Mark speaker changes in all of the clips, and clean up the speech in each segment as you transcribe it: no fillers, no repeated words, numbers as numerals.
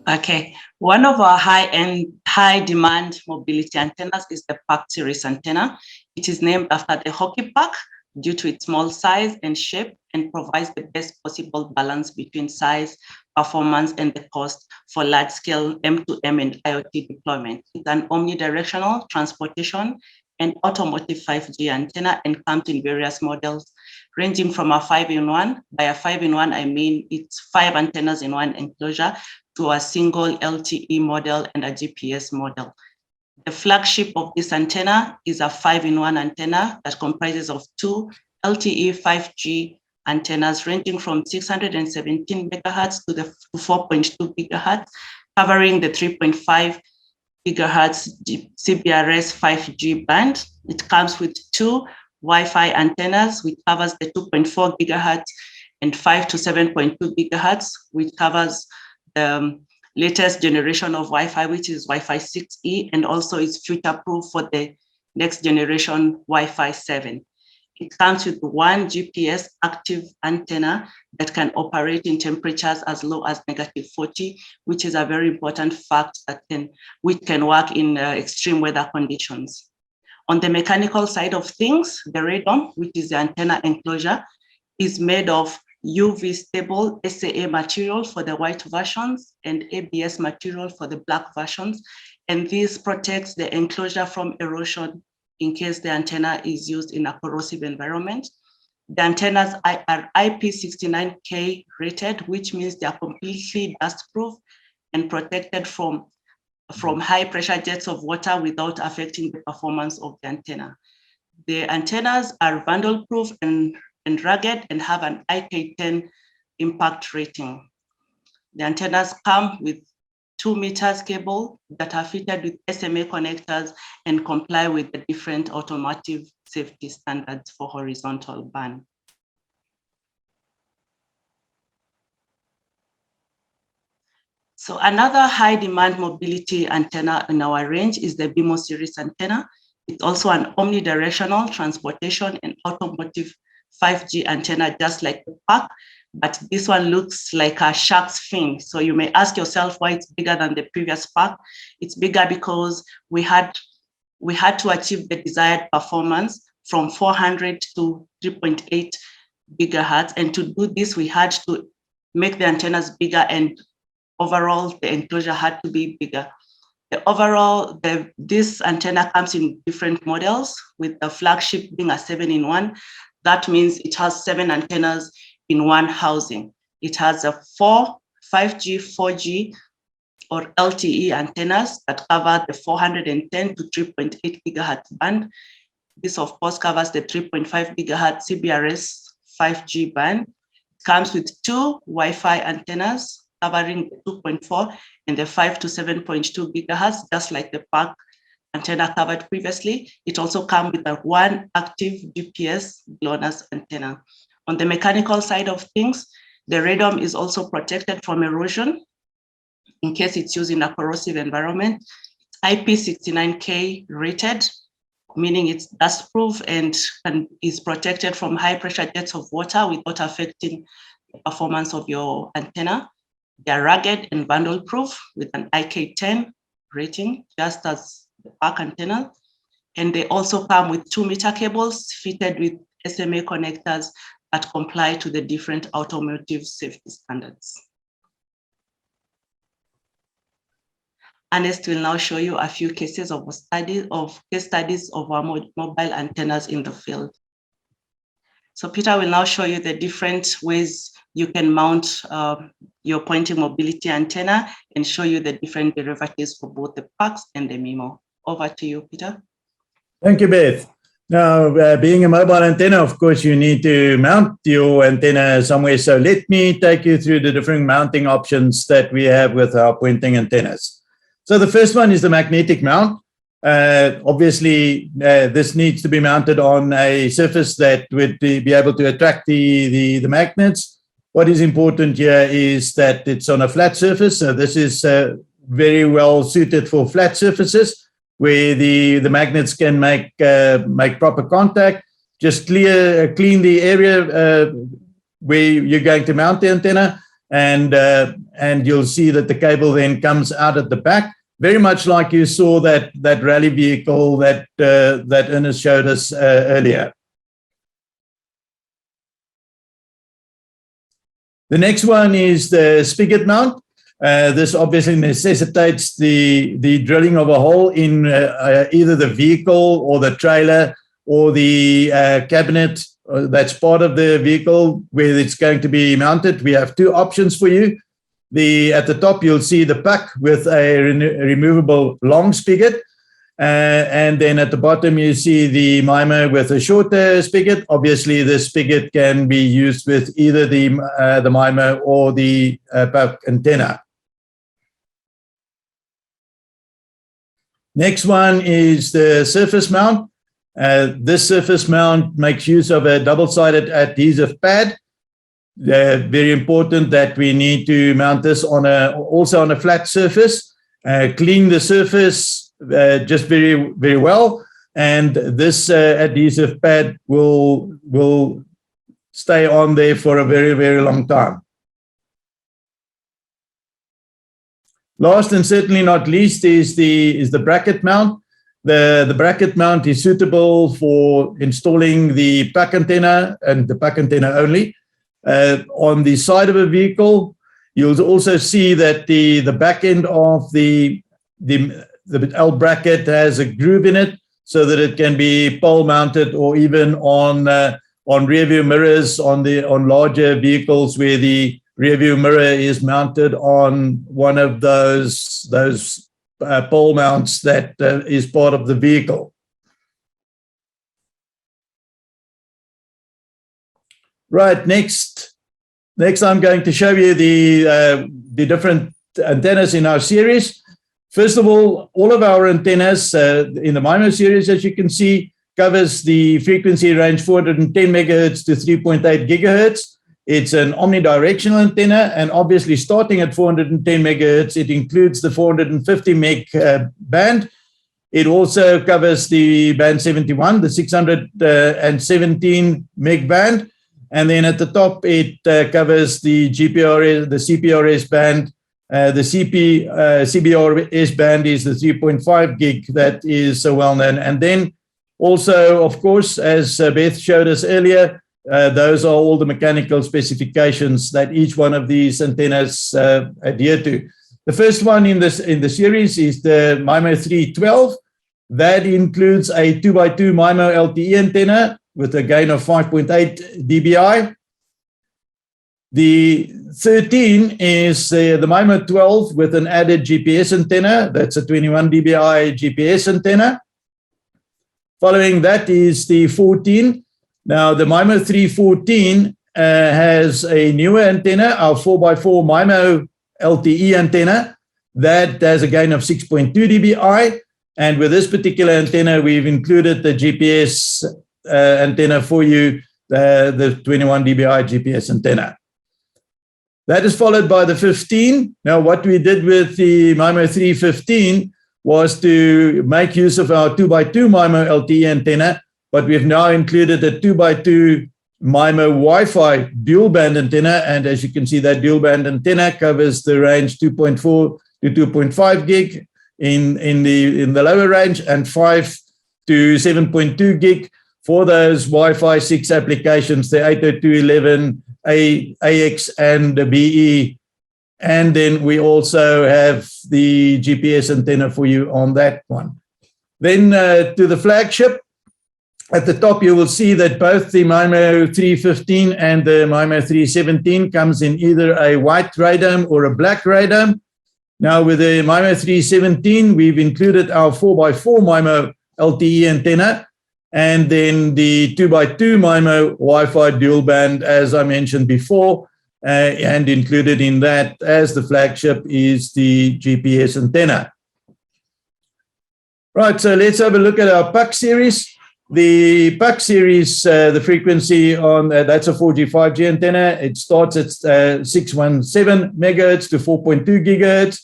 Speaker 1: Okay, one of our high-end, high-demand mobility antennas is the Park Series antenna. It is named after the hockey puck due to its small size and shape, and provides the best possible balance between size, performance, and the cost for large-scale M2M and IoT deployment. It's an omnidirectional transportation and automotive 5G antenna, and comes in various models ranging from a 5-in-1. By a 5-in-1, I mean it's 5 antennas in one enclosure, to a single LTE model and a GPS model. The flagship of this antenna is a 5-in-1 antenna that comprises of 2 LTE 5G antennas ranging from 617 megahertz to 4.2 gigahertz, covering the 3.5 gigahertz CBRS 5G band. It comes with 2 Wi-Fi antennas, which covers the 2.4 gigahertz and 5 to 7.2 gigahertz, which covers the latest generation of Wi-Fi, which is Wi-Fi 6E, and also is future-proof for the next generation Wi-Fi 7. It comes with 1 GPS active antenna that can operate in temperatures as low as -40, which is a very important fact which can work in extreme weather conditions. On the mechanical side of things, the radome, which is the antenna enclosure, is made of UV stable SAA material for the white versions and ABS material for the black versions. And this protects the enclosure from erosion in case the antenna is used in a corrosive environment. The antennas are IP69K rated, which means they are completely dust-proof and protected from high pressure jets of water without affecting the performance of the antenna. The antennas are vandal-proof and rugged and have an IK10 impact rating. The antennas come with 2 meters cable that are fitted with SMA connectors and comply with the different automotive safety standards for horizontal band. So another high demand mobility antenna in our range is the BMO Series antenna. It's also an omnidirectional transportation and automotive 5G antenna, just like the Park, but this one looks like a shark's fin. So you may ask yourself why it's bigger than the previous Park. It's bigger because we had to achieve the desired performance from 400 to 3.8 gigahertz. And to do this, we had to make the antennas bigger, and overall the enclosure had to be bigger. This antenna comes in different models, with the flagship being a 7-in-1. That means it has 7 antennas in one housing. It has a 4 5G, 4G, or LTE antennas that cover the 410 to 3.8 gigahertz band. This, of course, covers the 3.5 gigahertz CBRS 5G band. It comes with 2 Wi-Fi antennas covering the 2.4 and the 5 to 7.2 gigahertz, just like the Park antenna covered previously. It also comes with a 1 active GPS GLONASS antenna. On the mechanical side of things, the radome is also protected from erosion in case it's used in a corrosive environment. It's IP69K rated, meaning it's dust-proof and is protected from high pressure jets of water without affecting the performance of your antenna. They are rugged and vandal-proof with an IK10 rating, just as the Park antenna. And they also come with 2-meter cables fitted with SMA connectors that comply to the different automotive safety standards. Ernest will now show you a few cases of case studies of our mobile antennas in the field. So Peter will now show you the different ways you can mount your Poynting mobility antenna and show you the different derivatives for both the Parks and the MIMO. Over to you, Peter.
Speaker 2: Thank you, Beth. Now, being a mobile antenna, of course, you need to mount your antenna somewhere. So let me take you through the different mounting options that we have with our Poynting antennas. So the first one is the magnetic mount. Obviously, this needs to be mounted on a surface that would be able to attract the magnets. What is important here is that it's on a flat surface. So this is very well suited for flat surfaces where the magnets can make proper contact. Just clean the area where you're going to mount the antenna, and you'll see that the cable then comes out at the back, very much like you saw that rally vehicle that Ernest showed us earlier. The next one is the spigot mount. This obviously necessitates the drilling of a hole in either the vehicle or the trailer or the cabinet that's part of the vehicle where it's going to be mounted. We have two options for you. At the top, you'll see the puck with a removable long spigot. And then at the bottom, you see the mimer with a shorter spigot. Obviously, the spigot can be used with either the mimer or the puck antenna. Next one is the surface mount. This surface mount makes use of a double-sided adhesive pad. Very important that we need to mount this also on a flat surface. Clean the surface just very, very well, and this adhesive pad will stay on there for a very, very long time. Last and certainly not least is the bracket mount. The bracket mount is suitable for installing the puck antenna and the puck antenna only on the side of a vehicle. You'll also see that the back end of the L bracket has a groove in it so that it can be pole mounted or even on rear view mirrors on larger vehicles where the rear view mirror is mounted on one of those pole mounts that is part of the vehicle. Right, next I'm going to show you the different antennas in our series. First of all of our antennas in the BMO series, as you can see, covers the frequency range 410 megahertz to 3.8 gigahertz. It's an omnidirectional antenna, and obviously starting at 410 megahertz, it includes the 450 meg band. It also covers the band 71, the 617 meg band. And then at the top, it covers the GPRS, the CPRS band. The CBRS band is the 3.5 gig that is so well known. And then also, of course, as Beth showed us earlier, those are all the mechanical specifications that each one of these antennas adhere to. The first one in the series is the BMO 312. That includes a 2x2 MIMO LTE antenna with a gain of 5.8 dBi. The 13 is the BMO 12 with an added GPS antenna. That's a 21 dBi GPS antenna. Following that is the 14. Now, the BMO 314 has a newer antenna, our 4x4 MIMO LTE antenna. That has a gain of 6.2 dBi. And with this particular antenna, we've included the GPS antenna for you, the 21 dBi GPS antenna. That is followed by the 15. Now, what we did with the BMO 315 was to make use of our 2x2 MIMO LTE antenna, but we've now included a 2x2 MIMO Wi-Fi dual band antenna. And as you can see, that dual band antenna covers the range 2.4 to 2.5 gig in the lower range and 5 to 7.2 gig for those Wi-Fi 6 applications, the 802.11, AX and the BE. And then we also have the GPS antenna for you on that one. Then to the flagship, at the top, you will see that both the BMO 315 and the BMO 317 comes in either a white radome or a black radome. Now, with the BMO 317, we've included our 4x4 MIMO LTE antenna, and then the 2x2 MIMO Wi-Fi dual band, as I mentioned before, and included in that as the flagship is the GPS antenna. Right, so let's have a look at our PUC series. The PUC series, the frequency on that's a 4G, 5G antenna. It starts at 617 megahertz to 4.2 gigahertz.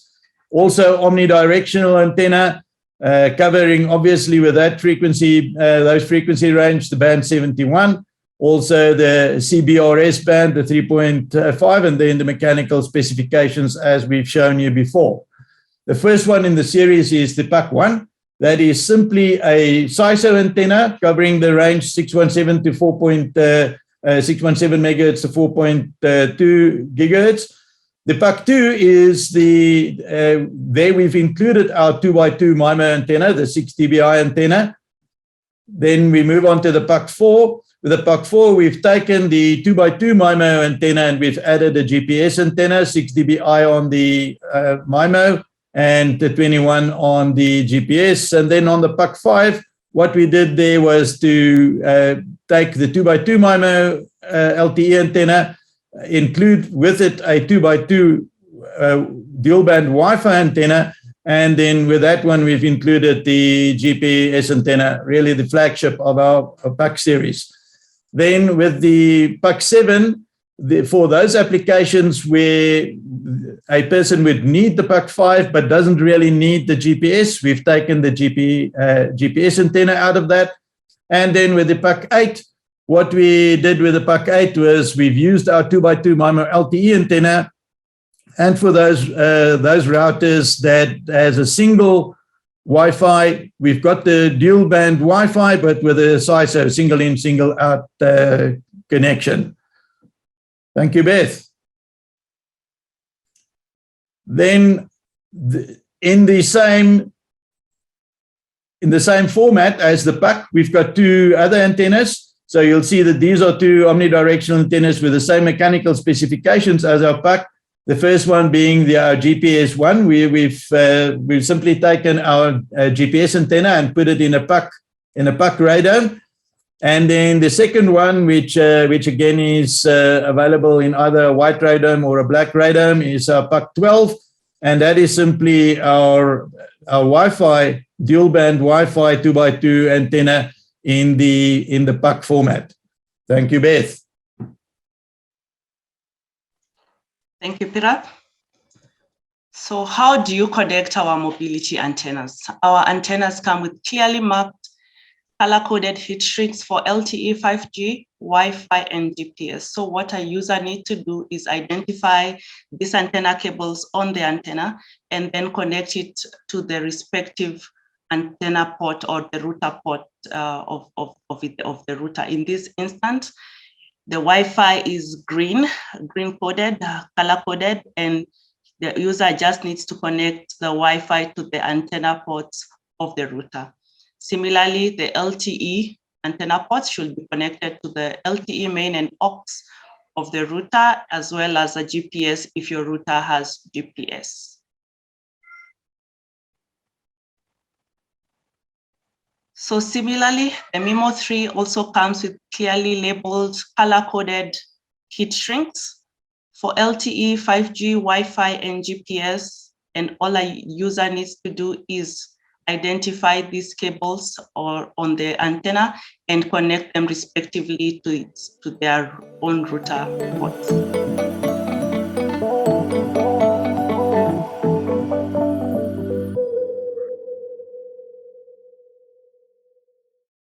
Speaker 2: Also omnidirectional antenna, covering obviously with that frequency, those frequency range, the band 71. also the CBRS band, the 3.5, and then the mechanical specifications as we've shown you before. The first one in the series is the PAC1. That is simply a SISO antenna covering the range 617 to 617 megahertz to 4.2 gigahertz. The PAC2 is there we've included our 2x2 MIMO antenna, the 6 dBi antenna. Then we move on to the PAC4. With the PAC4, we've taken the 2x2 MIMO antenna and we've added a GPS antenna, 6 dBi on the MIMO and the 21 on the GPS. And then on the PAC5, what we did there was to take the 2x2 MIMO LTE antenna, include with it a 2x2 dual band Wi-Fi antenna, and then with that one we've included the GPS antenna, really the flagship of our PAC series. Then with the PAC7, for those applications where a person would need the PAC5 but doesn't really need the GPS, we've taken the GPS antenna out of that. And then with the PAC8, what we did with the PAC8 was we've used our 2x2 MIMO LTE antenna, and for those routers that has a single Wi-Fi, we've got the dual band Wi-Fi, but with a SISO, single in, single out connection. Thank you, Beth. Then in the same format as the PAC, we've got two other antennas. So you'll see that these are two omnidirectional antennas with the same mechanical specifications as our PAC. The first one being our GPS one. We've simply taken our GPS antenna and put it in a PAC radome. And then the second one, which again is available in either a white radome or a black radome, is our PAC12, and that is simply our Wi-Fi dual band Wi-Fi 2x2 antenna in the PAC format. Thank you, Beth.
Speaker 1: Thank you, Peter. So how do you connect our mobility antennas? Our antennas come with clearly marked color-coded heat shrinks for LTE, 5G, Wi-Fi, and GPS. So what a user needs to do is identify these antenna cables on the antenna and then connect it to the respective antenna port or the router port of the router. In this instance, the Wi-Fi is green coded, color coded, and the user just needs to connect the Wi-Fi to the antenna ports of the router. Similarly, the LTE antenna ports should be connected to the LTE main and aux of the router, as well as a GPS if your router has GPS. So similarly, the MIMO 3 also comes with clearly labeled color-coded heat shrinks for LTE, 5G, Wi-Fi, and GPS. And all a user needs to do is identify these cables or on the antenna and connect them respectively to their own router ports.